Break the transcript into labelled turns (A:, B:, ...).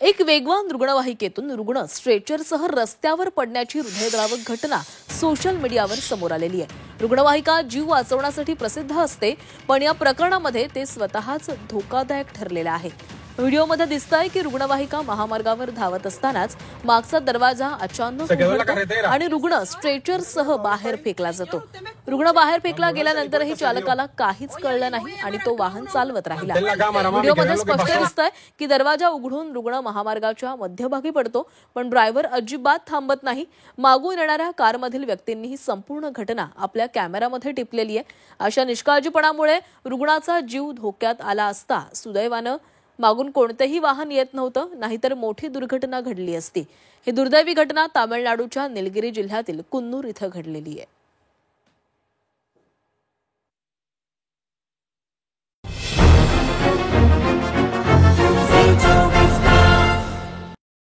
A: एक वेगवान रुग्णवाहिकेतून रुग्ण स्ट्रेचरसह रस्त्यावर पडण्याची हृदयद्रावक घटना सोशल मीडियावर समोर आलेली आहे. रुग्णवाहिका जीव वाचवण्यासाठी प्रसिद्ध असते, पण या प्रकरणामध्ये ते स्वतःच धोकादायक ठरलेले आहे. व्हिडिओमध्ये दिसतंय की रुग्णवाहिका महामार्गावर धावत असतानाच मागचा दरवाजा अचानक उघडतो आणि रुग्ण स्ट्रेचरसह बाहेर फेकला जातो. रुग्ण बाहेर फेकला गेल्यानंतरही चालकाला काहीच कळलं नाही आणि तो वाहन चालवत राहिला. व्हिडिओमध्ये स्पष्ट दिसतंय की दरवाजा उघडून रुग्ण महामार्गाच्या मध्यभागी पडतो, पण ड्रायव्हर अजिबात थांबत नाही. मागून येणाऱ्या कारमधील व्यक्तींनी ही संपूर्ण घटना आपल्या कॅमेरामध्ये टिपलेली आहे. अशा निष्काळजीपणामुळे रुग्णाचा जीव धोक्यात आला असता सुदैवानं मागून कोणतेही वाहन येत नव्हतं, नाहीतर मोठी दुर्घटना घडली असती. ही दुर्दैवी घटना तामिळनाडूच्या निलगिरी जिल्ह्यातील कुन्नूर इथं घडलेली आहे.